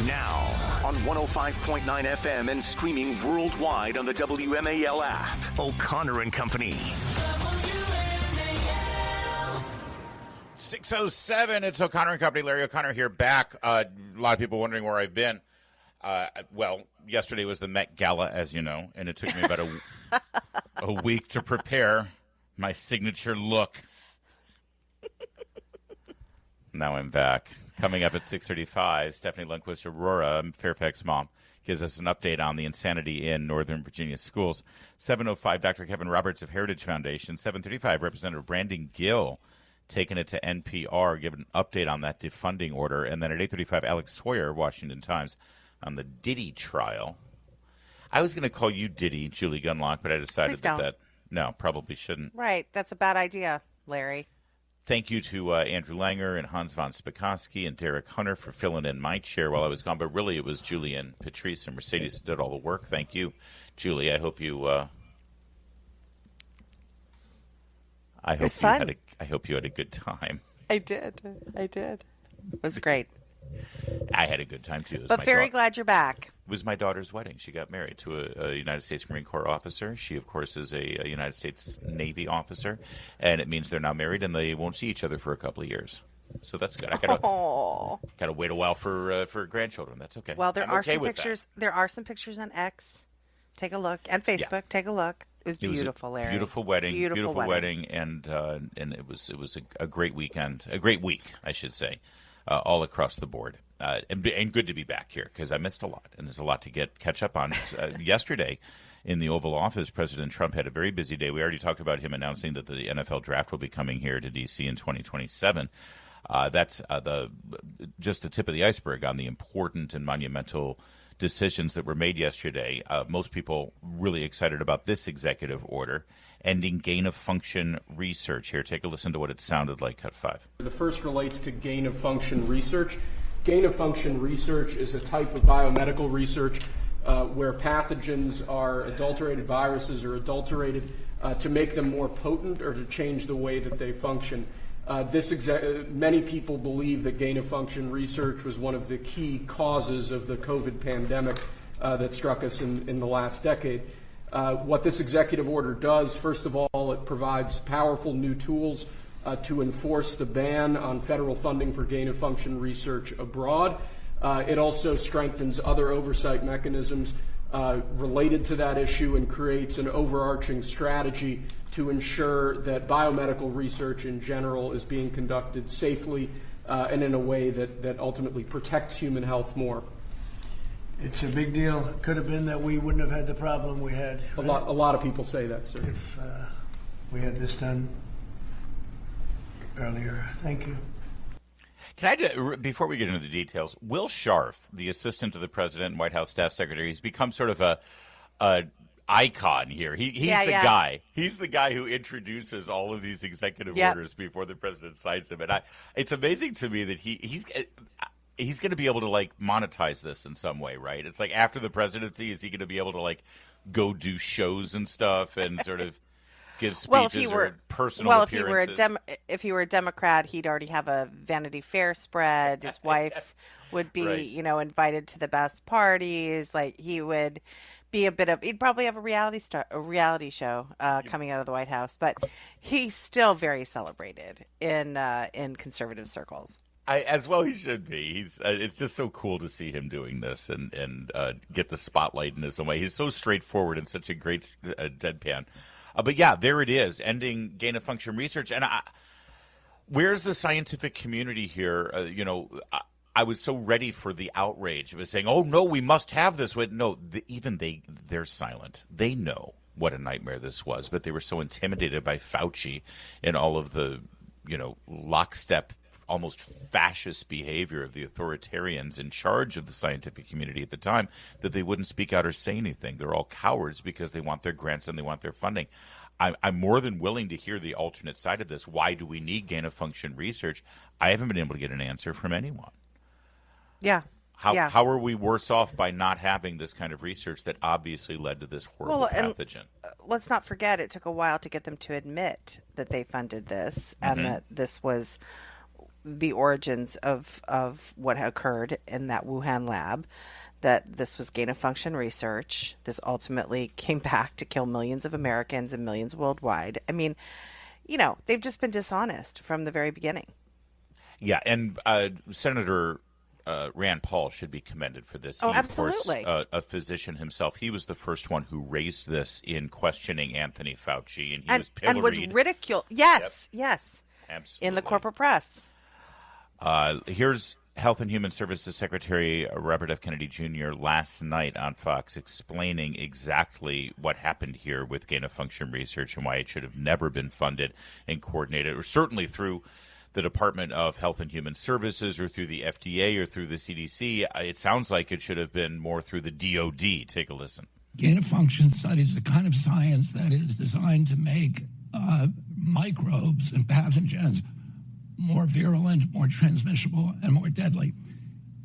Now on 105.9 FM and streaming worldwide on the WMAL app. O'Connor and Company. 6:07. It's O'Connor and Company. Larry O'Connor here, back. A lot of people wondering where I've been. Well, yesterday was the Met Gala, as you know, and it took me about a week to prepare my signature look. Now I'm back. Coming up at 6:35, Stephanie Lundquist Aurora, Fairfax mom, gives us an update on the insanity in Northern Virginia schools. 7:05, Dr. Kevin Roberts of Heritage Foundation. 7:35, Representative Brandon Gill taking it to NPR, giving an update on that defunding order. And then at 8:35, Alex Sawyer, Washington Times, on the Diddy trial. I was going to call you Diddy, Julie Gunlock, but I decided that no, probably shouldn't. Right. That's a bad idea, Larry. Thank you to Andrew Langer and Hans von Spakovsky and Derek Hunter for filling in my chair while I was gone. But really, it was Julie and Patrice and Mercedes that did all the work. Thank you, Julie. I hope you. I hope you had a good time. I did. It was great. I had a good time too. But very glad you're back. It was my daughter's wedding. She got married to a United States Marine Corps officer. She, of course, is a United States Navy officer, and it means they're now married and they won't see each other for a couple of years. So that's good. I gotta wait a while for grandchildren. That's okay. Well, there are some pictures. There are some pictures on X. Take a look, and Facebook. Yeah. Take a look. It was beautiful, Larry. Beautiful wedding. Beautiful wedding, and it was a great weekend. A great week, I should say. All across the board. And good to be back here because I missed a lot, and there's a lot to catch up on. Yesterday in the Oval Office, President Trump had a very busy day. We already talked about him announcing that the NFL draft will be coming here to D.C. in 2027. That's just the tip of the iceberg on the important and monumental decisions that were made yesterday. Most people really excited about this executive order, ending gain-of-function research. Here, take a listen to what it sounded like, Cut 5. The first relates to gain-of-function research. Gain-of-function research is a type of biomedical research where pathogens are adulterated, viruses are adulterated to make them more potent or to change the way that they function. Many people believe that gain-of-function research was one of the key causes of the COVID pandemic that struck us in the last decade. What this executive order does, first of all, it provides powerful new tools to enforce the ban on federal funding for gain-of-function research abroad. It also strengthens other oversight mechanisms related to that issue and creates an overarching strategy to ensure that biomedical research in general is being conducted safely and in a way that ultimately protects human health more. It's a big deal. It could have been that we wouldn't have had the problem we had. Right? A lot of people say that, sir. If we had this done earlier. Thank you. Before we get into the details, Will Scharf, the assistant to the president and White House staff secretary, he's become sort of a icon here. He's the guy. He's the guy who introduces all of these executive orders before the president signs them. And it's amazing to me that he's going to be able to like monetize this in some way, right? It's like after the presidency, is he going to be able to like go do shows and stuff and sort of give speeches or personal appearances? If he were a Democrat, he'd already have a Vanity Fair spread. His wife would be, invited to the best parties. Like he would be he'd probably have a reality show coming out of the White House. But he's still very celebrated in conservative circles. As well he should be. It's just so cool to see him doing this and get the spotlight in his own way. He's so straightforward and such a great deadpan. But yeah, there it is, ending gain-of-function research. And where's the scientific community here? I was so ready for the outrage. It was saying, oh, no, we must have this. No, they're silent. They know what a nightmare this was, but they were so intimidated by Fauci and all of the, lockstep, almost fascist behavior of the authoritarians in charge of the scientific community at the time that they wouldn't speak out or say anything. They're all cowards because they want their grants and they want their funding. I'm more than willing to hear the alternate side of this. Why do we need gain-of-function research? I haven't been able to get an answer from anyone. Yeah. How are we worse off by not having this kind of research that obviously led to this horrible pathogen? Let's not forget it took a while to get them to admit that they funded this and that this was the origins of what occurred in that Wuhan lab, that this was gain-of-function research. This ultimately came back to kill millions of Americans and millions worldwide. I mean, they've just been dishonest from the very beginning. Yeah, and Senator Rand Paul should be commended for this. Oh, he, absolutely. Of course, a physician himself. He was the first one who raised this in questioning Anthony Fauci, and he was pilloried. And was ridiculed. Yes, Yep. Yes. Absolutely. In the corporate press. Here's Health and Human Services Secretary Robert F. Kennedy Jr. last night on Fox explaining exactly what happened here with gain-of-function research and why it should have never been funded and coordinated, or certainly through the Department of Health and Human Services or through the FDA or through the CDC. It sounds like it should have been more through the DOD. Take a listen. Gain-of-function studies are the kind of science that is designed to make microbes and pathogens more virulent, more transmissible, and more deadly.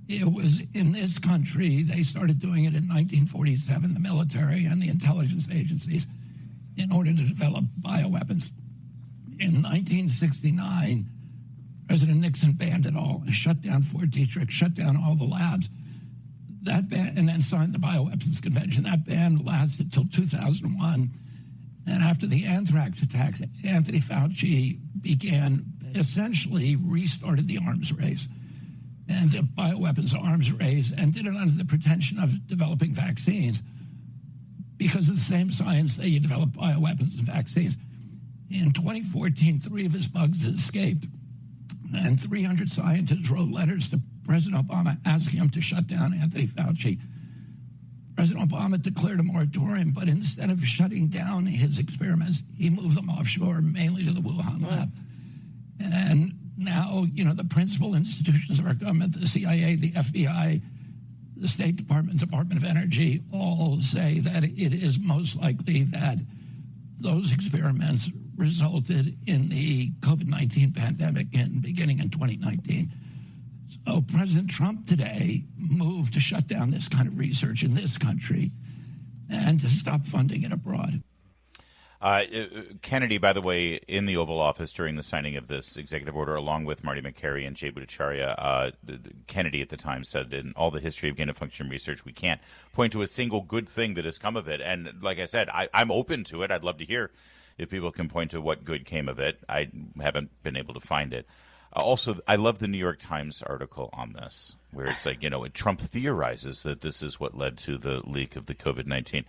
It was in this country, they started doing it in 1947, the military and the intelligence agencies, in order to develop bioweapons. In 1969, President Nixon banned it all, shut down Fort Detrick, shut down all the labs. That ban, and then signed the Bioweapons Convention. That ban lasted till 2001. And after the anthrax attacks, Anthony Fauci essentially restarted the arms race and the bioweapons arms race, and did it under the pretension of developing vaccines, because of the same science that you develop bioweapons and vaccines. In 2014, 3 of his bugs escaped, and 300 scientists wrote letters to President Obama asking him to shut down Anthony Fauci. President Obama declared a moratorium, but instead of shutting down his experiments, he moved them offshore, mainly to the Wuhan lab. And now, the principal institutions of our government, the CIA, the FBI, the State Department, Department of Energy, all say that it is most likely that those experiments resulted in the COVID-19 pandemic beginning in 2019. So President Trump today moved to shut down this kind of research in this country and to stop funding it abroad. Kennedy, by the way, in the Oval Office during the signing of this executive order, along with Marty McCary and Jay Bhattacharya, Kennedy at the time said, in all the history of gain-of-function research, we can't point to a single good thing that has come of it. And like I said, I'm open to it. I'd love to hear if people can point to what good came of it. I haven't been able to find it. Also, I love the New York Times article on this, where it's like, Trump theorizes that this is what led to the leak of the COVID-19.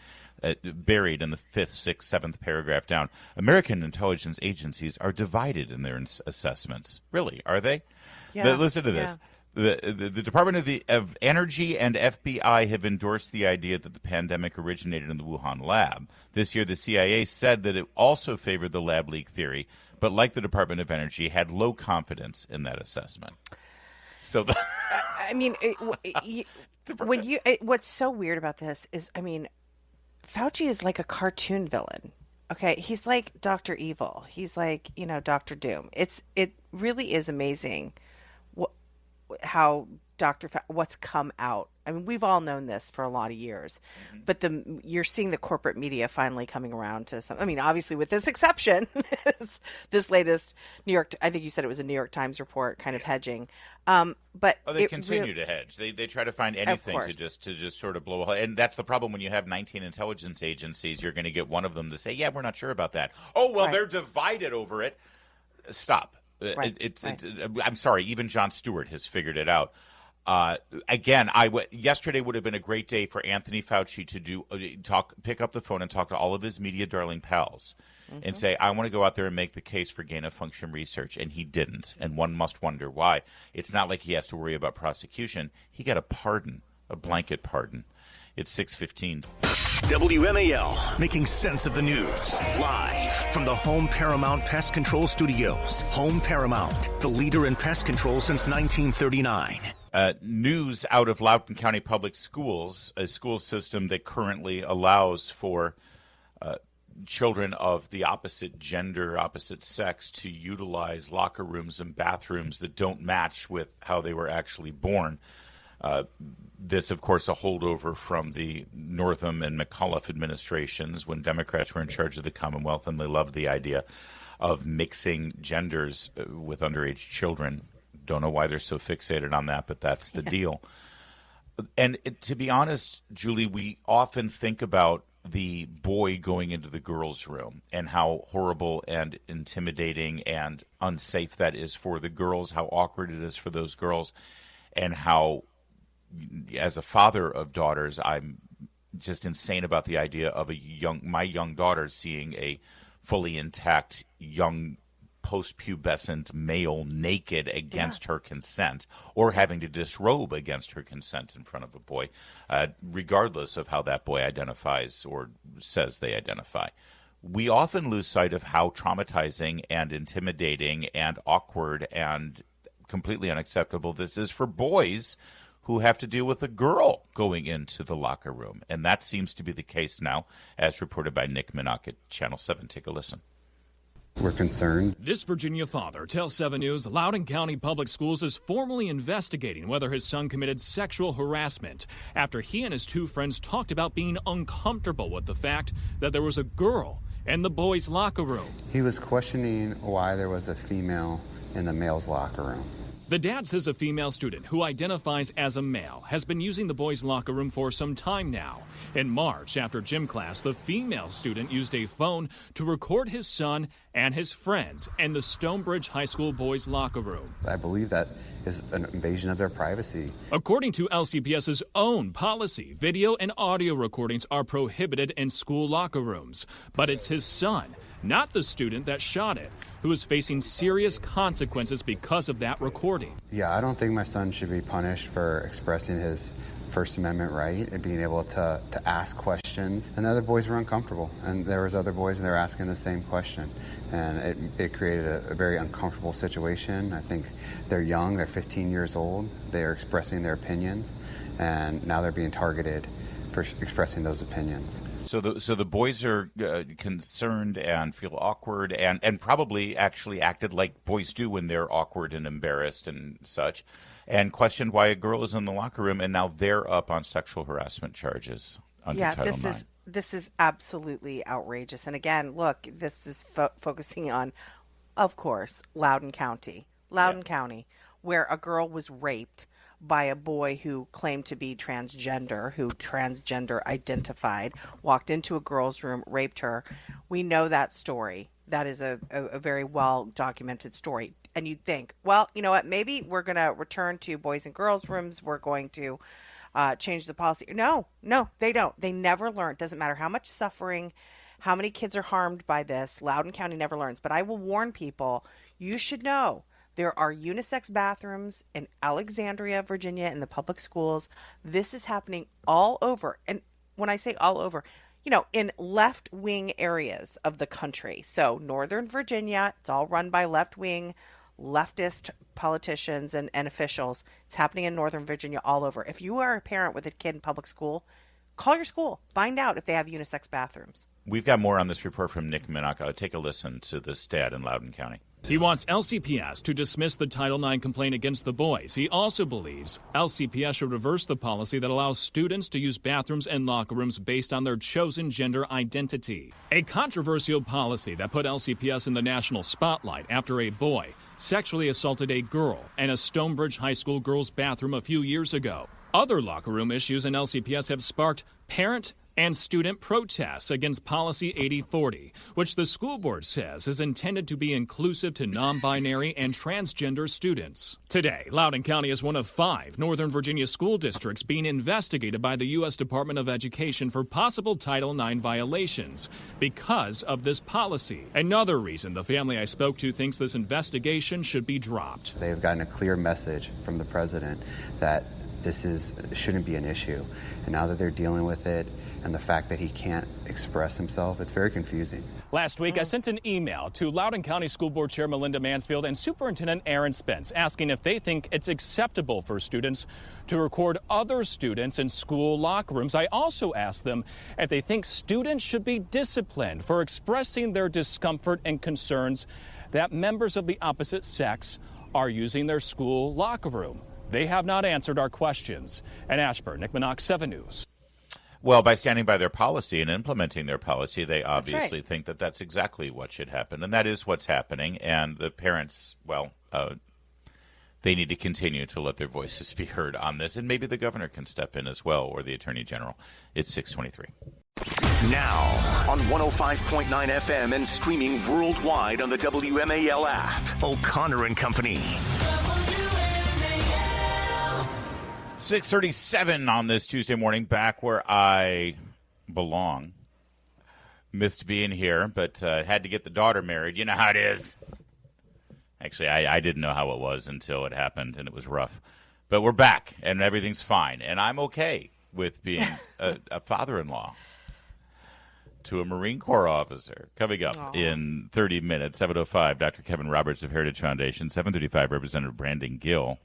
Buried in the 5th, 6th, 7th paragraph down, American intelligence agencies are divided in their assessments. Really, are they? Yeah. Listen to this. The Department of Energy and FBI have endorsed the idea that the pandemic originated in the Wuhan lab. This year, the CIA said that it also favored the lab leak theory, but like the Department of Energy, had low confidence in that assessment. So, what's so weird about this is, Fauci is like a cartoon villain. Okay, he's like Dr. Evil. He's like, Dr. Doom. It really is amazing how what's come out. We've all known this for a lot of years, but you're seeing the corporate media finally coming around to some. Obviously, with this exception, this latest New York. I think you said it was a New York Times report, kind of hedging. But they continue to hedge. They try to find anything to just sort of blow a hole. And that's the problem when you have 19 intelligence agencies. You're going to get one of them to say, "Yeah, we're not sure about that." Oh well, they're divided over it. Stop. It's I'm sorry. Even Jon Stewart has figured it out. Again, yesterday would have been a great day for Anthony Fauci to pick up the phone and talk to all of his media darling pals and say, I want to go out there and make the case for gain-of-function research. And he didn't. And one must wonder why. It's not like he has to worry about prosecution. He got a pardon, a blanket pardon. It's 6:15. WMAL, making sense of the news. Live from the Home Paramount Pest Control Studios. Home Paramount, the leader in pest control since 1939. News out of Loudoun County Public Schools, a school system that currently allows for children of the opposite gender, opposite sex, to utilize locker rooms and bathrooms that don't match with how they were actually born. This, of course, a holdover from the Northam and McAuliffe administrations when Democrats were in charge of the Commonwealth, and they loved the idea of mixing genders with underage children. Don't know why they're so fixated on that, but that's the deal. And to be honest, Julie, we often think about the boy going into the girls' room and how horrible and intimidating and unsafe that is for the girls, how awkward it is for those girls, and how, as a father of daughters, I'm just insane about the idea of my young daughter seeing a fully intact young post-pubescent male naked against her consent, or having to disrobe against her consent in front of a boy, regardless of how that boy identifies or says they identify. We often lose sight of how traumatizing and intimidating and awkward and completely unacceptable this is for boys who have to deal with a girl going into the locker room. And that seems to be the case now, as reported by Nick Minnock at Channel 7. Take a listen. We're concerned. This Virginia father tells 7 News Loudoun County Public Schools is formally investigating whether his son committed sexual harassment after he and his 2 friends talked about being uncomfortable with the fact that there was a girl in the boys' locker room. He was questioning why there was a female in the male's locker room. The dad says a female student who identifies as a male has been using the boys' locker room for some time now. In March, after gym class, the female student used a phone to record his son and his friends in the Stonebridge High School boys' locker room. I believe that is an invasion of their privacy. According to LCPS's own policy, video and audio recordings are prohibited in school locker rooms. But it's his son, not the student that shot it, who is facing serious consequences because of that recording. Yeah, I don't think my son should be punished for expressing his First Amendment right and being able to ask questions. And the other boys were uncomfortable, and there was other boys and they were asking the same question. And it created a very uncomfortable situation. I think they're young, they're 15 years old, they're expressing their opinions, and now they're being targeted for expressing those opinions. So the boys are concerned and feel awkward and probably actually acted like boys do when they're awkward and embarrassed and such, and questioned why a girl is in the locker room, and now they're up on sexual harassment charges under Title IX. This is absolutely outrageous. And again, look, this is focusing on, of course, Loudoun County, where a girl was raped by a boy who claimed to be transgender, who transgender identified, walked into a girl's room, raped her. We know that story. That is a very well-documented story. And you'd think, well, you know what, maybe we're going to return to boys and girls' rooms. We're going to change the policy. No, they don't. They never learn. Doesn't matter how much suffering, how many kids are harmed by this. Loudoun County never learns. But I will warn people, you should know, there are unisex bathrooms in Alexandria, Virginia, in the public schools. This is happening all over. And when I say all over, you know, in left-wing areas of the country. So Northern Virginia, it's all run by left-wing, leftist politicians and officials. It's happening in Northern Virginia all over. If you are a parent with a kid in public school, call your school. Find out if they have unisex bathrooms. We've got more on this report from Nick Minnock. Take a listen to this dad in Loudoun County. He wants LCPS to dismiss the Title IX complaint against the boys. He also believes LCPS should reverse the policy that allows students to use bathrooms and locker rooms based on their chosen gender identity. A controversial policy that put LCPS in the national spotlight after a boy sexually assaulted a girl in a Stonebridge High School girls' bathroom a few years ago. Other locker room issues in LCPS have sparked parent and student protests against Policy 8040, which the school board says is intended to be inclusive to non-binary and transgender students. Today, Loudoun County is one of 5 Northern Virginia school districts being investigated by the U.S. Department of Education for possible Title IX violations because of this policy. Another reason the family I spoke to thinks this investigation should be dropped. They have gotten a clear message from the president that this shouldn't be an issue. And now that they're dealing with it, and the fact that he can't express himself, it's very confusing. Last week, I sent an email to Loudoun County School Board Chair Melinda Mansfield and Superintendent Aaron Spence asking if they think it's acceptable for students to record other students in school locker rooms. I also asked them if they think students should be disciplined for expressing their discomfort and concerns that members of the opposite sex are using their school locker room. They have not answered our questions. In Ashburn, Nick Minnock, 7 News. Well, by standing by their policy and implementing their policy, they obviously think that that's exactly what should happen. And that is what's happening. And the parents, well, they need to continue to let their voices be heard on this, and maybe the governor can step in as well, or the attorney general. It's 6:23. Now on 105.9 FM and streaming worldwide on the WMAL app. O'Connor and Company. 6:37 on this Tuesday morning, back where I belong. Missed being here, but had to get the daughter married. You know how it is. Actually, I didn't know how it was until it happened, and it was rough. But we're back, and everything's fine. And I'm okay with being a father-in-law to a Marine Corps officer. Coming up in 30 minutes, 7:05, Dr. Kevin Roberts of Heritage Foundation, 7:35, Representative Brandon Gill,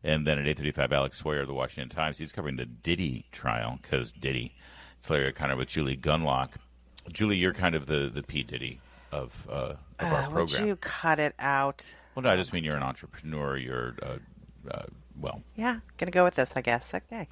and then at 8:35, Alex Sawyer of the Washington Times. He's covering the Diddy trial, because Diddy. It's Larry O'Connor with Julie Gunlock. Julie, you're kind of the P. Diddy of our program. Would you cut it out? Well, no, I just mean you're an entrepreneur. You're, Yeah, going to go with this, I guess. Okay.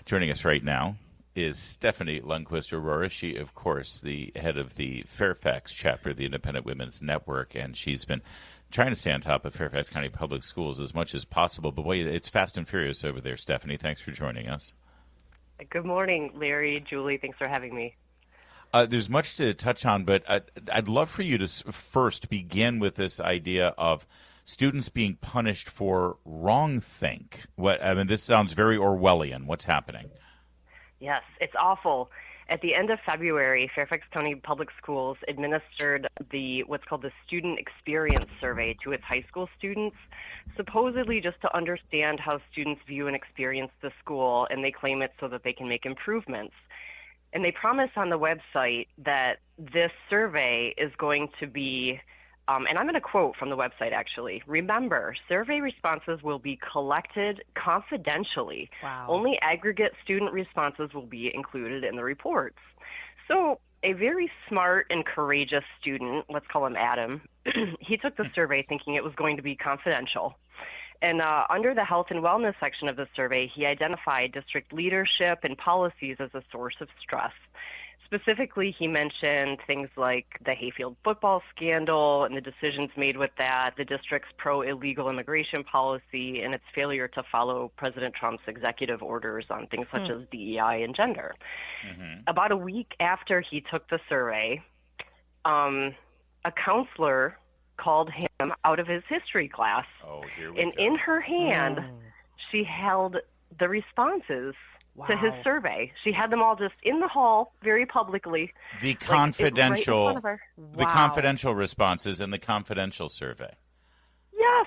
Joining us right now is Stephanie Lundquist Aurora. She, of course, the head of the Fairfax chapter of the Independent Women's Network, and she's been trying to stay on top of Fairfax County Public Schools as much as possible. But boy, it's fast and furious over there, Stephanie. Thanks for joining us. Good morning, Larry, Julie. Thanks for having me. There's much to touch on, but I'd love for you to first begin with this idea of students being punished for wrongthink. This sounds very Orwellian. What's happening? Yes, it's awful. At the end of February, Fairfax County Public Schools administered what's called the Student Experience Survey to its high school students, supposedly just to understand how students view and experience the school, and they claim it so that they can make improvements. And they promise on the website that this survey is going to be, and I'm going to quote from the website actually, remember, survey responses will be collected confidentially. Wow. Only aggregate student responses will be included in the reports. So a very smart and courageous student, let's call him Adam, he took the survey thinking it was going to be confidential. And under the health and wellness section of the survey, he identified district leadership and policies as a source of stress. Specifically, he mentioned things like the Hayfield football scandal and the decisions made with that, the district's pro-illegal immigration policy, and its failure to follow President Trump's executive orders on things such as DEI and gender. Mm-hmm. About a week after he took the survey, a counselor called him out of his history class. And in her hand, she held the responses to his survey. She had them all just in the hall, very publicly. The confidential, right in front of her. The confidential responses in the confidential survey. Yes.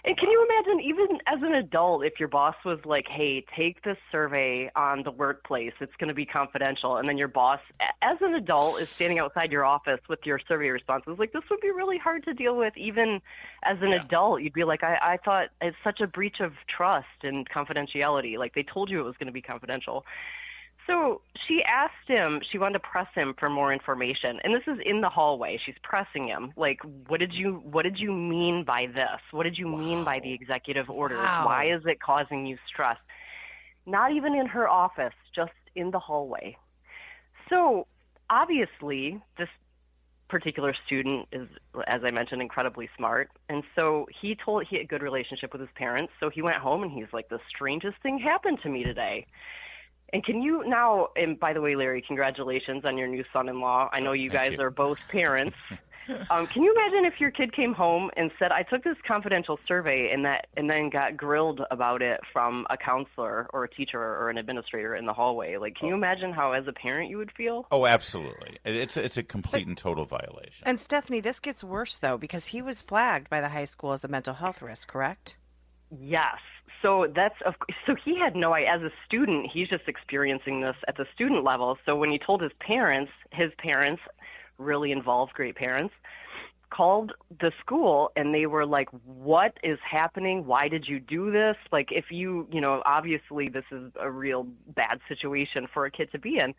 And can you imagine, even as an adult, if your boss was like, hey, take this survey on the workplace, it's going to be confidential, and then your boss, as an adult, is standing outside your office with your survey responses, like, this would be really hard to deal with even as an adult. You'd be like, I thought it's such a breach of trust and confidentiality. Like, they told you it was going to be confidential. So she asked him, she wanted to press him for more information. And this is in the hallway. She's pressing him. Like, what did you mean by this? What did you mean by the executive orders? Why is it causing you stress? Not even in her office, just in the hallway. So obviously, this particular student is, as I mentioned, incredibly smart. And so he had a good relationship with his parents. So he went home and he's like, the strangest thing happened to me today. And can you now, and by the way, Larry, congratulations on your new son-in-law. I know you guys are both parents. Can you imagine if your kid came home and said, I took this confidential survey and then got grilled about it from a counselor or a teacher or an administrator in the hallway? Like, can you imagine how, as a parent, you would feel? Oh, absolutely. It's a complete and total violation. And Stephanie, this gets worse, though, because he was flagged by the high school as a mental health risk, correct? Yes. So he had no idea. As a student, he's just experiencing this at the student level. So when he told his parents, really involved, great parents, called the school and they were like, what is happening? Why did you do this? Like, if obviously this is a real bad situation for a kid to be in.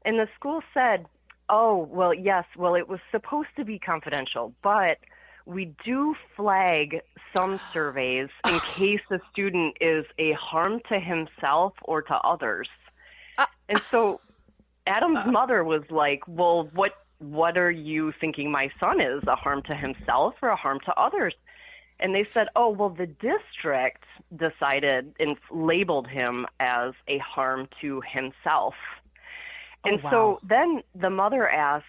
And the school said, oh, well, yes, well, it was supposed to be confidential, but we do flag some surveys in case the student is a harm to himself or to others. And so Adam's mother was like, well, what are you thinking my son is, a harm to himself or a harm to others? And they said, oh, well, the district decided and labeled him as a harm to himself. And so then the mother asked,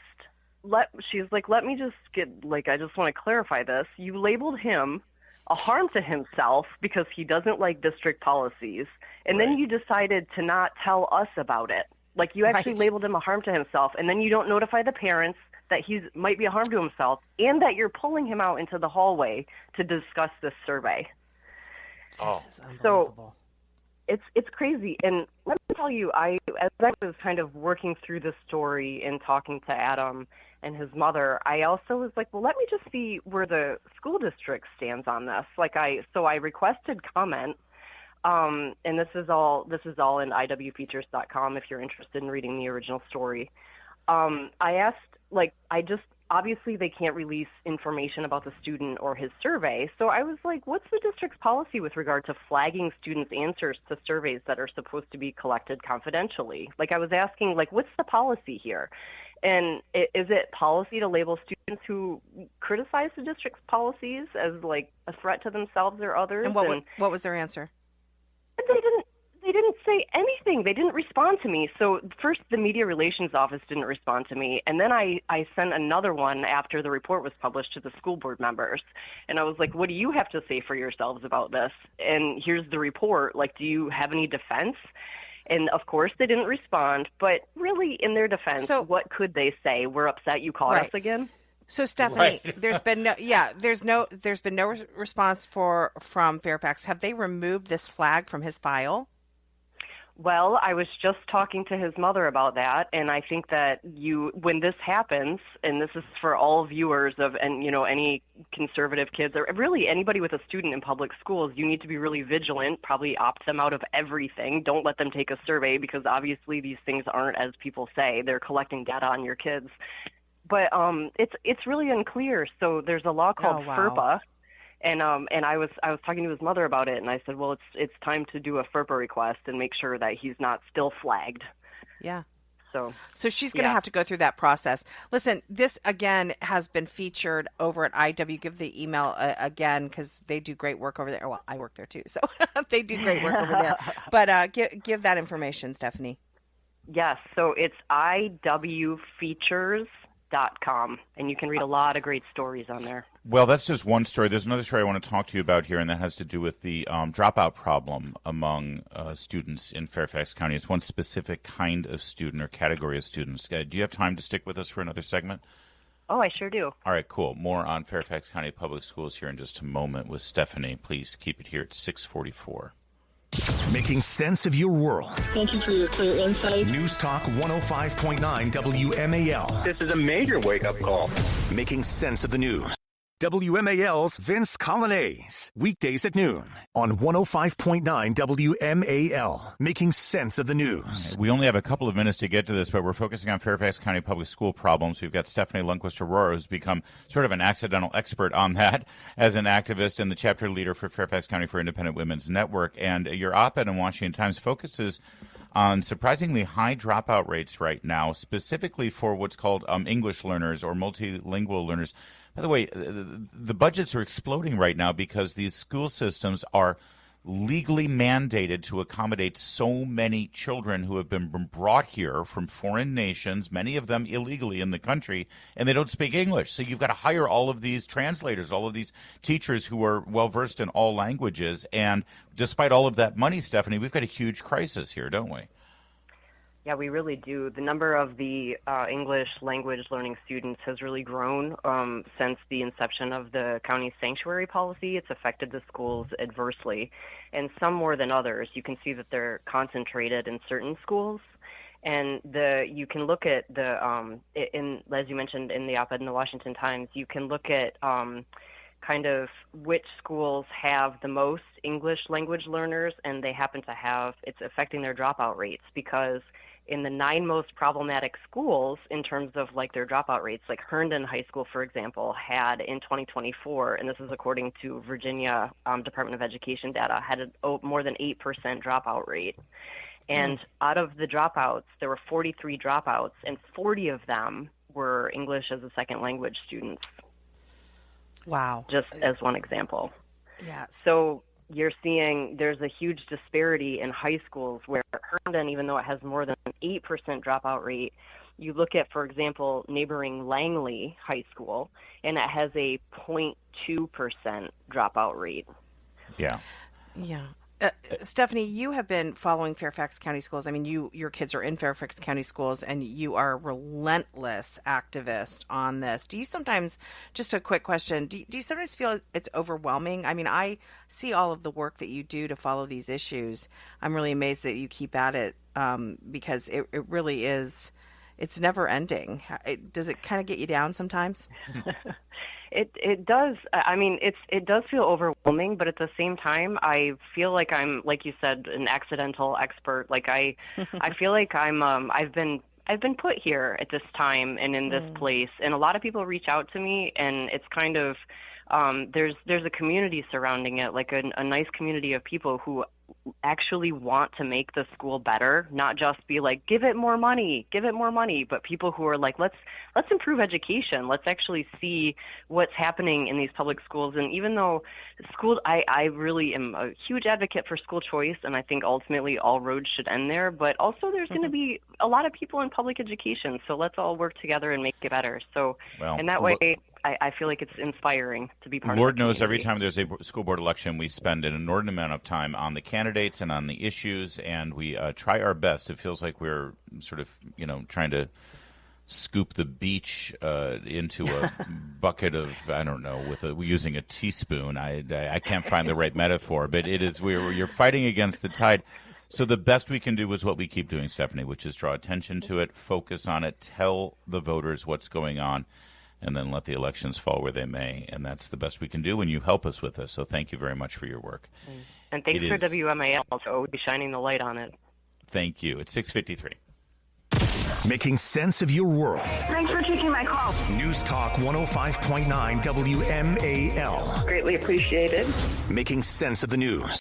she's like, let me just I just want to clarify this. You labeled him a harm to himself because he doesn't like district policies. And then you decided to not tell us about it. Like, you actually labeled him a harm to himself, and then you don't notify the parents that he might be a harm to himself, and that you're pulling him out into the hallway to discuss this survey. Oh, so it's crazy. And let me tell you, as I was kind of working through this story and talking to Adam and his mother, I also was like, well, let me just see where the school district stands on this. So I requested comment. And this is all in iwfeatures.com if you're interested in reading the original story. I asked, obviously they can't release information about the student or his survey. So I was like, what's the district's policy with regard to flagging students' answers to surveys that are supposed to be collected confidentially? I was asking, what's the policy here? And is it policy to label students who criticize the district's policies as a threat to themselves or others? And what was their answer? They didn't say anything. They didn't respond to me. So first, the media relations office didn't respond to me, and then I sent another one after the report was published to the school board members, and I was like, "What do you have to say for yourselves about this?" And here's the report. Do you have any defense? And of course, they didn't respond. But really, in their defense, what could they say? We're upset you caught us again. So Stephanie, there's been no response from Fairfax. Have they removed this flag from his file? Well, I was just talking to his mother about that, and I think that when this happens, and this is for all viewers any conservative kids or really anybody with a student in public schools, you need to be really vigilant, probably opt them out of everything. Don't let them take a survey because obviously these things aren't as people say. They're collecting data on your kids. But it's really unclear. So there's a law called FERPA. And I was talking to his mother about it, and I said, well, it's time to do a FERPA request and make sure that he's not still flagged. Yeah. So she's going to have to go through that process. Listen, this again has been featured over at IW. Give the email again because they do great work over there. Well, I work there too, so they do great work over there. But give that information, Stephanie. Yes. So it's iwfeatures.com, and you can read a lot of great stories on there. Well, that's just one story. There's another story I want to talk to you about here, and that has to do with the dropout problem among students in Fairfax County. It's one specific kind of student or category of students. Do you have time to stick with us for another segment? Oh, I sure do. All right, cool. More on Fairfax County Public Schools here in just a moment with Stephanie. Please keep it here at 6:44. Making sense of your world. Thank you for your clear insight. News Talk 105.9 WMAL. This is a major wake-up call. Making sense of the news. WMAL's Vince Colonnese, weekdays at noon on 105.9 WMAL, making sense of the news. We only have a couple of minutes to get to this, but we're focusing on Fairfax County public school problems. We've got Stephanie Lundquist-Aurora, who's become sort of an accidental expert on that as an activist and the chapter leader for Fairfax County for Independent Women's Network. And your op-ed in Washington Times focuses on surprisingly high dropout rates right now, specifically for what's called English learners or multilingual learners. By the way, the budgets are exploding right now because these school systems are legally mandated to accommodate so many children who have been brought here from foreign nations, many of them illegally in the country, and they don't speak English. So you've got to hire all of these translators, all of these teachers who are well-versed in all languages. And despite all of that money, Stephanie, we've got a huge crisis here, don't we? Yeah, we really do. The number of the English language learning students has really grown since the inception of the county's sanctuary policy. It's affected the schools adversely, and some more than others. You can see that they're concentrated in certain schools. And you can look at as you mentioned in the op-ed in the Washington Times, you can look at kind of which schools have the most English language learners, and they happen to have, it's affecting their dropout rates because in the 9 most problematic schools in terms of their dropout rates, like Herndon High School, for example, had in 2024, and this is according to Virginia Department of Education data, had a more than 8% dropout rate. And out of the dropouts, there were 43 dropouts, and 40 of them were English as a second language students. Wow. Just as one example. Yeah. So you're seeing there's a huge disparity in high schools where Herndon, even though it has more than an 8% dropout rate, you look at, for example, neighboring Langley High School, and it has a 0.2% dropout rate. Yeah. Yeah. Stephanie, you have been following Fairfax County schools. I mean, your kids are in Fairfax County schools, and you are a relentless activist on this. Do you sometimes, just a quick question, do you sometimes feel it's overwhelming? I mean, I see all of the work that you do to follow these issues. I'm really amazed that you keep at it because it really is, it's never ending. Does it kind of get you down sometimes? It does. I mean, it does feel overwhelming, but at the same time, I feel like I'm, like you said, an accidental expert. Like I feel like I've been put here at this time and in this place, and a lot of people reach out to me, and it's kind of there's a community surrounding it, like a nice community of people who actually want to make the school better, not just be like, give it more money, but people who are like, let's improve education. Let's actually see what's happening in these public schools. And even though schools, I really am a huge advocate for school choice, and I think ultimately all roads should end there, but also there's going to be a lot of people in public education. So let's all work together and make it better. So in that way, I feel like it's inspiring to be part of it. Lord knows every time there's a school board election, we spend an inordinate amount of time on the candidates and on the issues, and we try our best. It feels like we're sort of, trying to scoop the beach into a bucket of, I don't know, using a teaspoon. I can't find the right metaphor, but it is you're fighting against the tide. So the best we can do is what we keep doing, Stephanie, which is draw attention to it, focus on it, tell the voters what's going on, and then let the elections fall where they may. And that's the best we can do, and you help us with this. So thank you very much for your work. And thanks for WMAL for shining the light on it. Thank you. It's 6:53. Making sense of your world. Thanks for taking my call. News Talk 105.9 WMAL. Greatly appreciated. Making sense of the news.